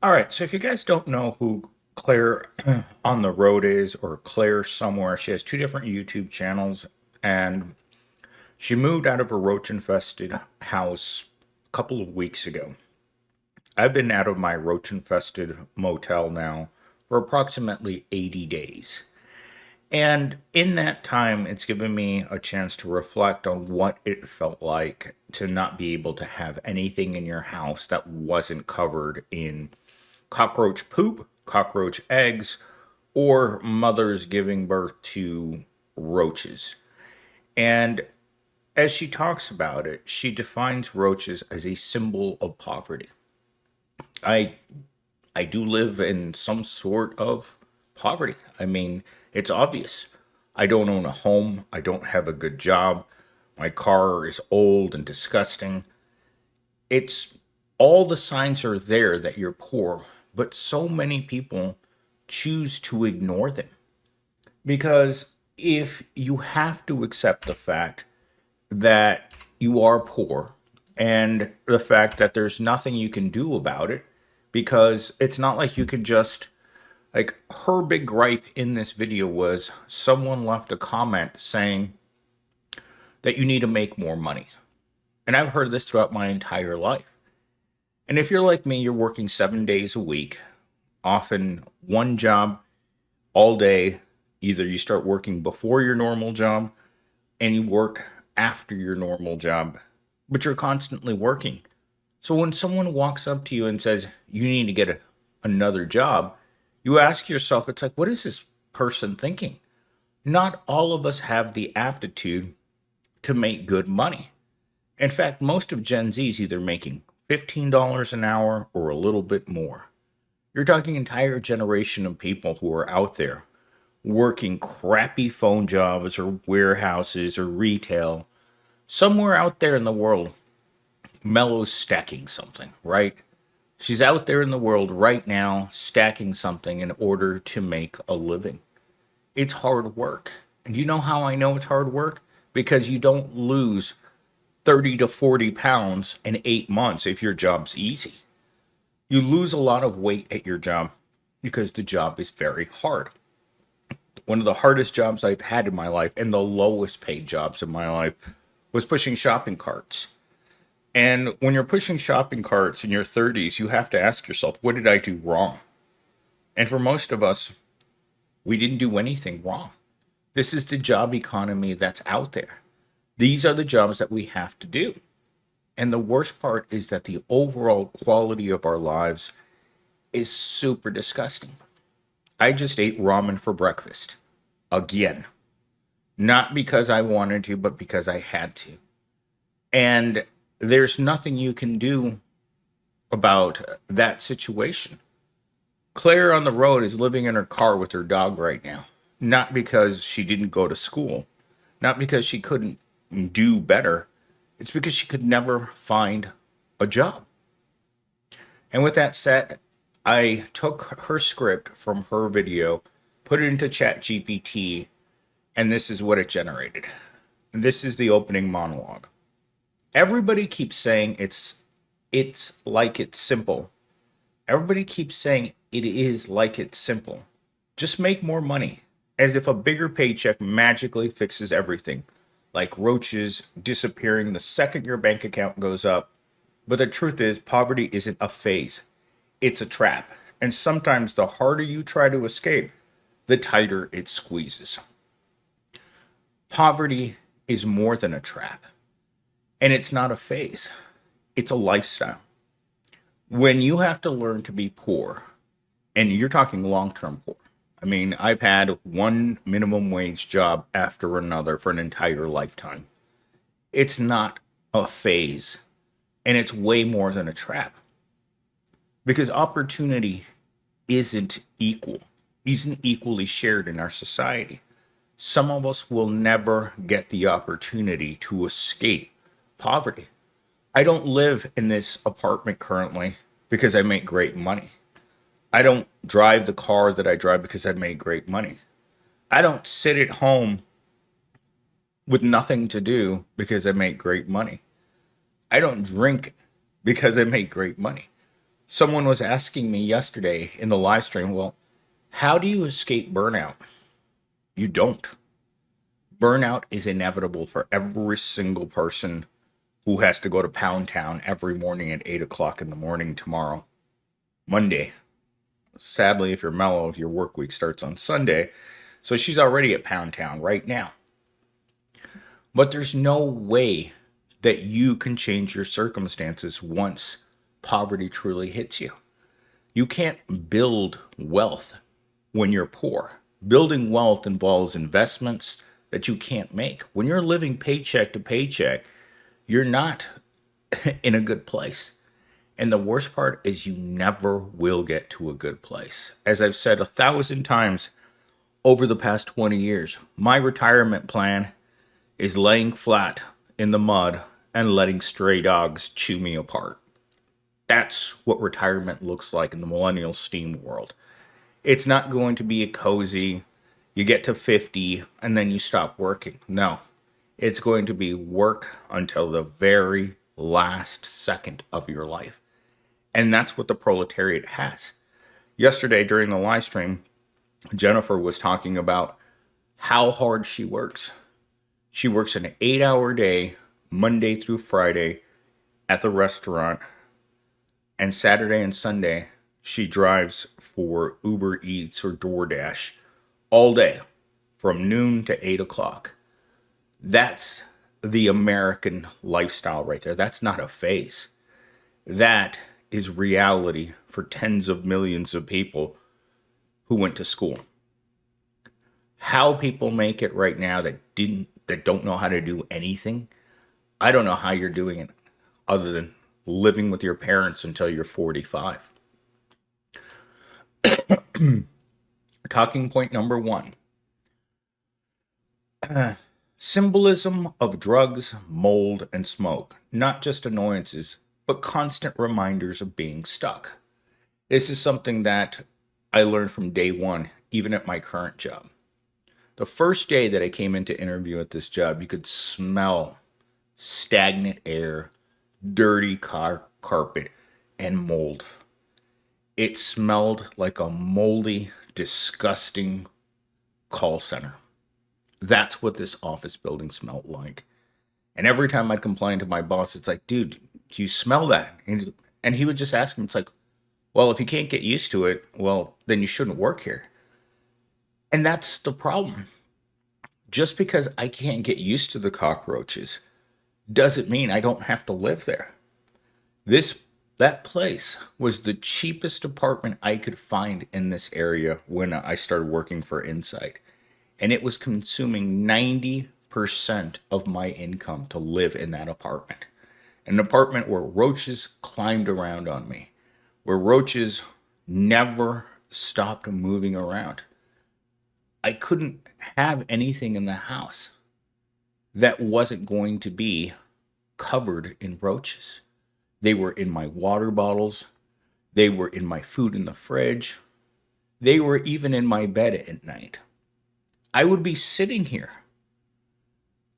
All right, so if you guys don't know who Claire on the Road is or Claire Somewhere, she has two different YouTube channels and she moved out of her roach infested house a couple of weeks ago. I've been out of my roach infested motel now for approximately 80 days. And in that time, it's given me a chance to reflect on what it felt like to not be able to have anything in your house that wasn't covered in cockroach poop, cockroach eggs, or mothers giving birth to roaches. And as she talks about it, she defines roaches as a symbol of poverty. I I do live in some sort of poverty. I mean, it's obvious. I don't own a home. I don't have a good job. My car is old and disgusting. It's all the signs are there that you're poor, but so many people choose to ignore them because if you have to accept the fact that you are poor and the fact that there's nothing you can do about it because it's not like you could just like her big gripe in this video was someone left a comment saying that you need to make more money. And I've heard this throughout my entire life. And if you're like me, you're working 7 days a week, often one job all day. Either you start working before your normal job and you work after your normal job, but you're constantly working. So when someone walks up to you and says, you need to get another job, you ask yourself, it's like, what is this person thinking? Not all of us have the aptitude to make good money. In fact, most of Gen Z is either making $15 an hour or a little bit more. You're talking entire generation of people who are out there working crappy phone jobs or warehouses or retail. Somewhere out there in the world, Mello's stacking something, right? She's out there in the world right now stacking something in order to make a living. It's hard work. And you know how I know it's hard work? Because you don't lose 30 to 40 pounds in 8 months if your job's easy. You lose a lot of weight at your job because the job is very hard. One of the hardest jobs I've had in my life and the lowest paid jobs in my life was pushing shopping carts. And when you're pushing shopping carts in your 30s, you have to ask yourself, what did I do wrong? And for most of us, we didn't do anything wrong. This is the job economy that's out there. These are the jobs that we have to do. And the worst part is that the overall quality of our lives is super disgusting. I just ate ramen for breakfast. Again. Not because I wanted to, but because I had to. And there's nothing you can do about that situation. Claire on the road is living in her car with her dog right now. Not because she didn't go to school, not because she couldn't do better. It's because she could never find a job. And with that said, I took her script from her video, put it into Chat GPT, and this is what it generated. This is the opening monologue. Everybody keeps saying it's like it's simple. Everybody keeps saying it is like it's simple. Just make more money. As if a bigger paycheck magically fixes everything. Like roaches disappearing the second your bank account goes up. But the truth is, poverty isn't a phase, it's a trap. And sometimes the harder you try to escape, the tighter it squeezes. Poverty is more than a trap. And it's not a phase, it's a lifestyle. When you have to learn to be poor, and you're talking long term poor. I mean, I've had one minimum wage job after another for an entire lifetime. It's not a phase, and it's way more than a trap because opportunity isn't equal, isn't equally shared in our society. Some of us will never get the opportunity to escape poverty. I don't live in this apartment currently because I make great money. I don't drive the car that I drive because I make great money. I don't sit at home with nothing to do because I make great money. I don't drink because I make great money. Someone was asking me yesterday in the live stream, well, how do you escape burnout? You don't. Burnout is inevitable for every single person who has to go to Pound Town every morning at 8 o'clock in the morning tomorrow, Monday. Sadly, if you're mellow, your work week starts on Sunday. So she's already at Pound Town right now. But there's no way that you can change your circumstances once poverty truly hits you. You can't build wealth when you're poor. Building wealth involves investments that you can't make. When you're living paycheck to paycheck, you're not in a good place. And the worst part is you never will get to a good place. As I've said 1,000 times over the past 20 years, my retirement plan is laying flat in the mud and letting stray dogs chew me apart. That's what retirement looks like in the millennial STEAM world. It's not going to be a cozy, you get to 50 and then you stop working. No, it's going to be work until the very last second of your life. And that's what the proletariat has. Yesterday during the live stream, Jennifer was talking about how hard she works. She works an 8-hour day, Monday through Friday, at the restaurant. And Saturday and Sunday, she drives for Uber Eats or DoorDash all day from noon to 8 o'clock. That's the American lifestyle right there. That's not a phase. That is reality for tens of millions of people who went to school. How people make it right now that don't know how to do anything, I don't know how you're doing it other than living with your parents until you're 45. Talking point number one. Symbolism of drugs, mold, and smoke. Not just annoyances, but constant reminders of being stuck. This is something that I learned from day one, even at my current job. The first day that I came in to interview at this job, you could smell stagnant air, dirty carpet, and mold. It smelled like a moldy, disgusting call center. That's what this office building smelled like. And every time I'd complain to my boss, it's like, dude, do you smell that? And he would just ask me, it's like, well, if you can't get used to it, well, then you shouldn't work here. And that's the problem. Just because I can't get used to the cockroaches doesn't mean I don't have to live there. That place was the cheapest apartment I could find in this area when I started working for Insight. And it was consuming 90% of my income to live in that apartment. An apartment where roaches climbed around on me, where roaches never stopped moving around. I couldn't have anything in the house that wasn't going to be covered in roaches. They were in my water bottles. They were in my food in the fridge. They were even in my bed at night. I would be sitting here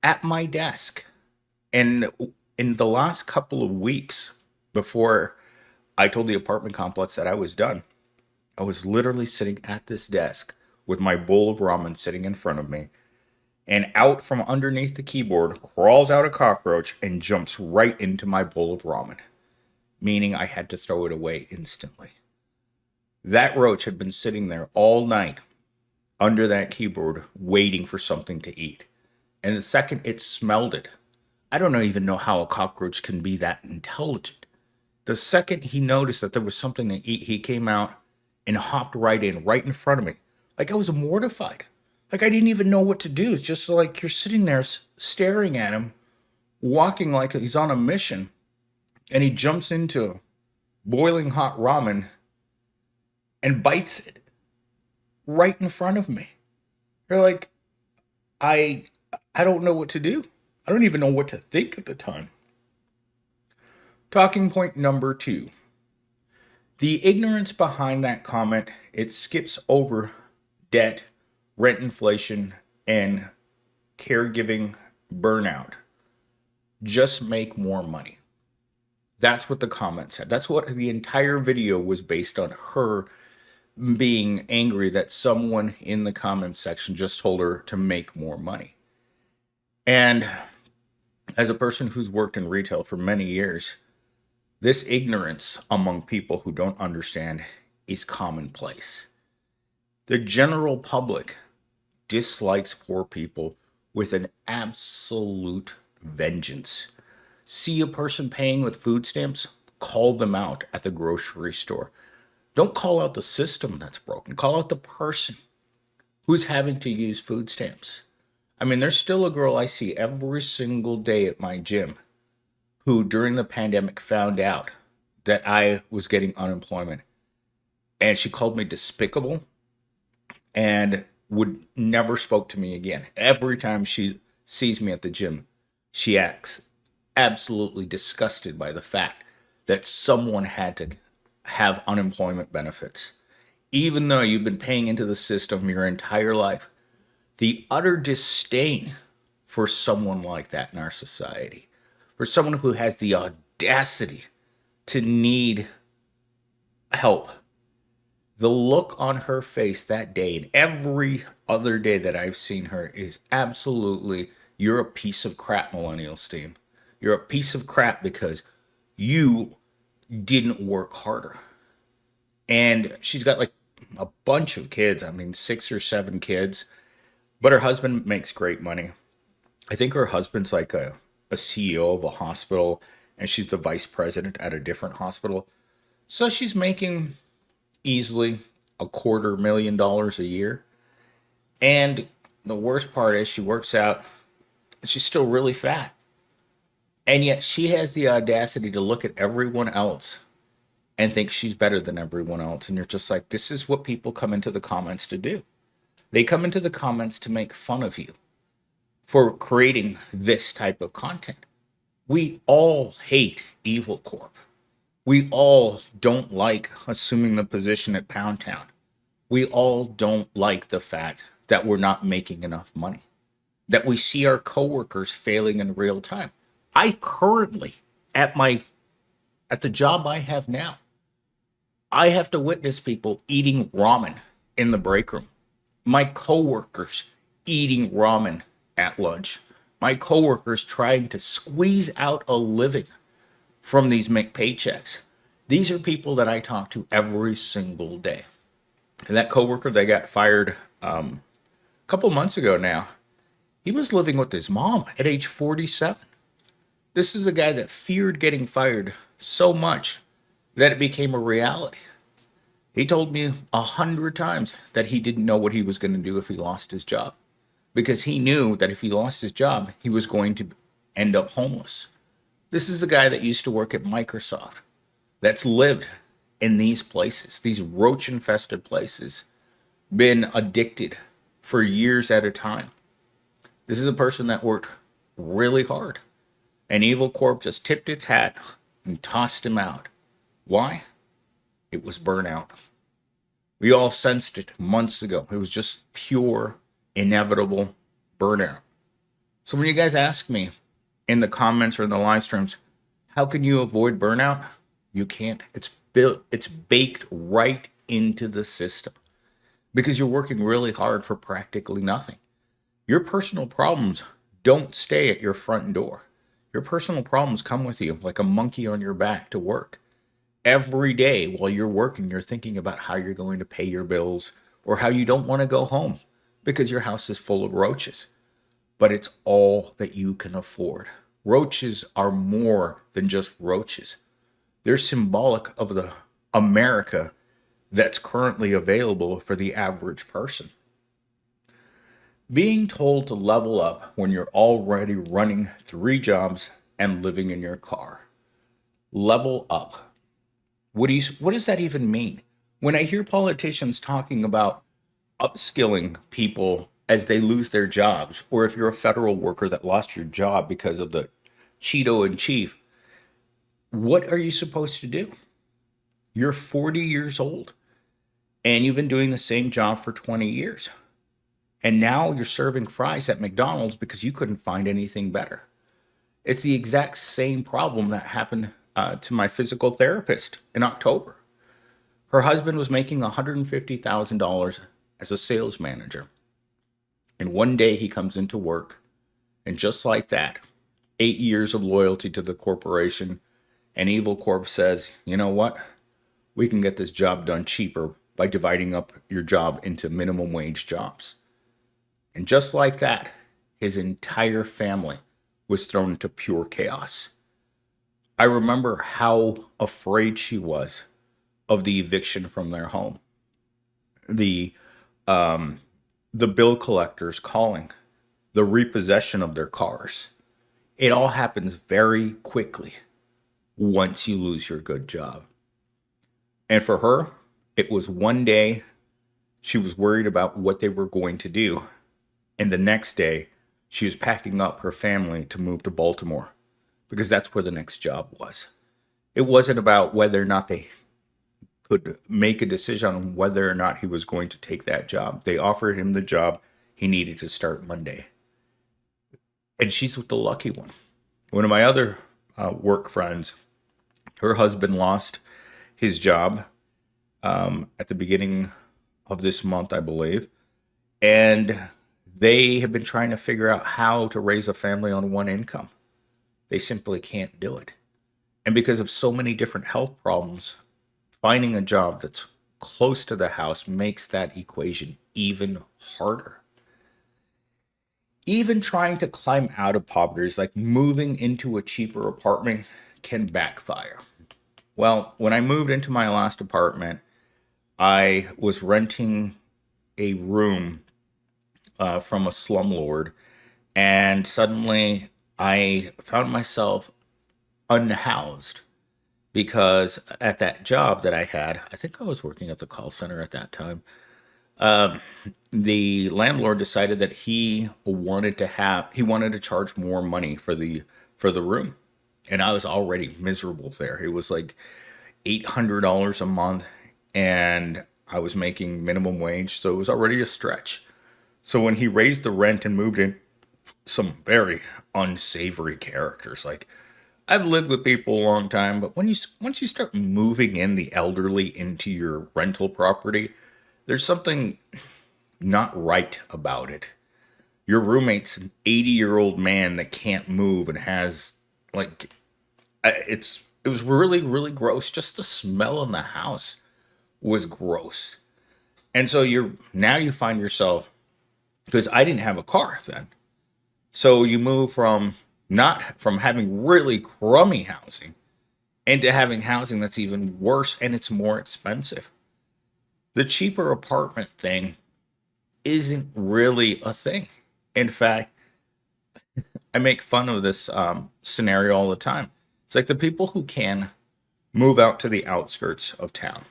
at my desk. And in the last couple of weeks before I told the apartment complex that I was done, I was literally sitting at this desk with my bowl of ramen sitting in front of me. And out from underneath the keyboard crawls out a cockroach and jumps right into my bowl of ramen, meaning I had to throw it away instantly. That roach had been sitting there all night under that keyboard waiting for something to eat. And the second it smelled it, I don't even know how a cockroach can be that intelligent. The second he noticed that there was something to eat, he came out and hopped right in front of me. Like I was mortified. Like I didn't even know what to do. It's just like you're sitting there staring at him, walking like he's on a mission, and he jumps into boiling hot ramen and bites it right in front of me. You're like, I don't know what to do. I don't even know what to think at the time. Talking point number 2. The ignorance behind that comment, it skips over debt, rent inflation, and caregiving burnout. Just make more money. That's what the comment said. That's what the entire video was based on, her being angry that someone in the comments section just told her to make more money. And as a person who's worked in retail for many years, this ignorance among people who don't understand is commonplace. The general public dislikes poor people with an absolute vengeance. See a person paying with food stamps, call them out at the grocery store. Don't call out the system that's broken. Call out the person who's having to use food stamps. I mean, there's still a girl I see every single day at my gym who, during the pandemic, found out that I was getting unemployment. And she called me despicable and would never spoke to me again. Every time she sees me at the gym, she acts absolutely disgusted by the fact that someone had to have unemployment benefits. Even though you've been paying into the system your entire life, the utter disdain for someone like that in our society, for someone who has the audacity to need help. The look on her face that day and every other day that I've seen her is absolutely, you're a piece of crap, millennial Steve. You're a piece of crap because you didn't work harder. And she's got like a bunch of kids. I mean, 6 or 7 kids. But her husband makes great money. I think her husband's like a CEO of a hospital, and she's the vice president at a different hospital. So she's making easily $250,000 a year. And the worst part is she works out, and she's still really fat. And yet she has the audacity to look at everyone else and think she's better than everyone else. And you're just like, this is what people come into the comments to do. They come into the comments to make fun of you for creating this type of content. We all hate Evil Corp. We all don't like assuming the position at Pound Town. We all don't like the fact that we're not making enough money, that we see our coworkers failing in real time. I currently, at the job I have now, I have to witness people eating ramen in the break room. My coworkers eating ramen at lunch. My coworkers trying to squeeze out a living from these paychecks. These are people that I talk to every single day. And that coworker that got fired a couple months ago now, he was living with his mom at age 47. This is a guy that feared getting fired so much that it became a reality. He told me 100 times that he didn't know what he was going to do if he lost his job, because he knew that if he lost his job, he was going to end up homeless. This is a guy that used to work at Microsoft, that's lived in these places, these roach-infested places, been addicted for years at a time. This is a person that worked really hard. And Evil Corp just tipped its hat and tossed him out. Why? It was burnout. We all sensed it months ago. It was just pure, inevitable burnout. So when you guys ask me in the comments or in the live streams, how can you avoid burnout? You can't. It's baked right into the system because you're working really hard for practically nothing. Your personal problems don't stay at your front door. Your personal problems come with you like a monkey on your back to work. Every day while you're working, you're thinking about how you're going to pay your bills or how you don't want to go home because your house is full of roaches. But it's all that you can afford. Roaches are more than just roaches. They're symbolic of the America that's currently available for the average person. Being told to level up when you're already running 3 jobs and living in your car. Level up. What does that even mean? When I hear politicians talking about upskilling people as they lose their jobs, or if you're a federal worker that lost your job because of the Cheeto in chief, what are you supposed to do? You're 40 years old and you've been doing the same job for 20 years. And now you're serving fries at McDonald's because you couldn't find anything better. It's the exact same problem that happened to my physical therapist in October. Her husband was making $150,000 as a sales manager. And one day he comes into work, and just like that, 8 years of loyalty to the corporation, and Evil Corp says, you know what? We can get this job done cheaper by dividing up your job into minimum wage jobs. And just like that, his entire family was thrown into pure chaos. I remember how afraid she was of the eviction from their home. The the bill collectors calling, the repossession of their cars. It all happens very quickly once you lose your good job. And for her, it was one day she was worried about what they were going to do. And the next day, she was packing up her family to move to Baltimore because that's where the next job was. It wasn't about whether or not they could make a decision on whether or not he was going to take that job. They offered him the job. He needed to start Monday. And she's with the lucky one. One of my other work friends, her husband lost his job at the beginning of this month, I believe. And they have been trying to figure out how to raise a family on one income. They simply can't do it. And because of so many different health problems, finding a job that's close to the house makes that equation even harder. Even trying to climb out of poverty is like moving into a cheaper apartment can backfire. Well, when I moved into my last apartment, I was renting a room from a slumlord, and suddenly I found myself unhoused because at that job that I had, I think I was working at the call center at that time. The landlord decided that he wanted to charge more money for the room, and I was already miserable there. It was like $800 a month, and I was making minimum wage, so it was already a stretch. So when he raised the rent and moved in some very unsavory characters, like I've lived with people a long time, but once you start moving in the elderly into your rental property, there's something not right about it. Your roommate's an 80-year-old man that can't move and has like it was really really gross. Just the smell in the house was gross. And so you find yourself, because I didn't have a car then. So you move from not from having really crummy housing into having housing that's even worse, and it's more expensive. The cheaper apartment thing isn't really a thing. In fact, I make fun of this scenario all the time. It's like the people who can move out to the outskirts of town.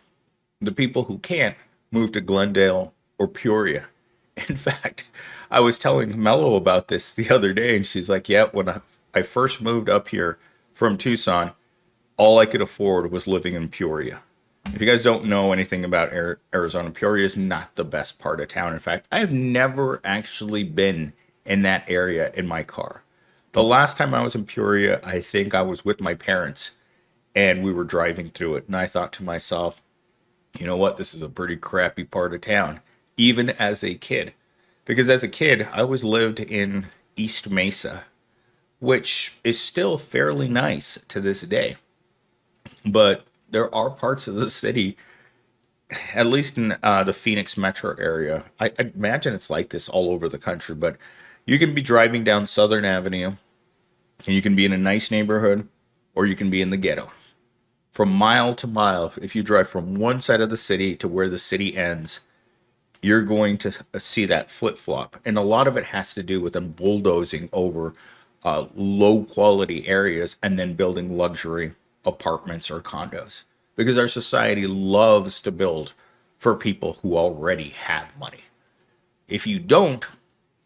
The people who can't move to Glendale or Peoria. In fact, I was telling Mello about this the other day, and she's like, yeah, when I first moved up here from Tucson, all I could afford was living in Peoria. If you guys don't know anything about Arizona, Peoria is not the best part of town. In fact, I've never actually been in that area in my car. The last time I was in Peoria, I think I was with my parents, and we were driving through it. And I thought to myself, you know what? This is a pretty crappy part of town, even as a kid. Because as a kid, I always lived in East Mesa, which is still fairly nice to this day. But there are parts of the city, at least in the Phoenix metro area. I imagine it's like this all over the country, but you can be driving down Southern Avenue, and you can be in a nice neighborhood, or you can be in the ghetto. From mile to mile, if you drive from one side of the city to where the city ends, you're going to see that flip-flop. And a lot of it has to do with them bulldozing over low quality areas and then building luxury apartments or condos. Because our society loves to build for people who already have money. If you don't,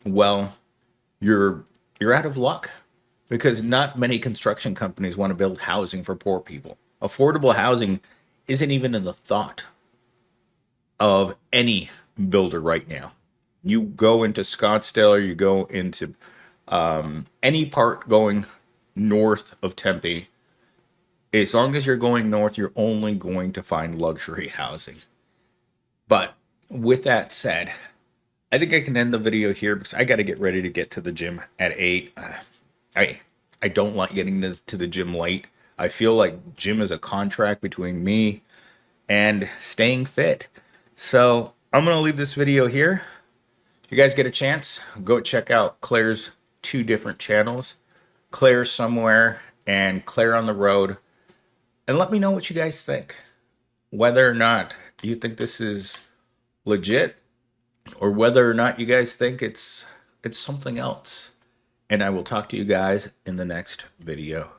well, you're out of luck. Because not many construction companies want to build housing for poor people. Affordable housing isn't even in the thought of any builder right now. You go into Scottsdale, or you go into any part going north of Tempe, As long as you're going north, you're only going to find luxury housing. But with that said, I think I can end the video here because I got to get ready to get to the gym at 8. I I don't like getting to the gym late. I feel like gym is a contract between me and staying fit. So I'm going to leave this video here. If you guys get a chance, go check out Claire's 2 different channels, Claire Somewhere and Claire on the Road, and let me know what you guys think. Whether or not you think this is legit, or whether or not you guys think it's something else. And I will talk to you guys in the next video.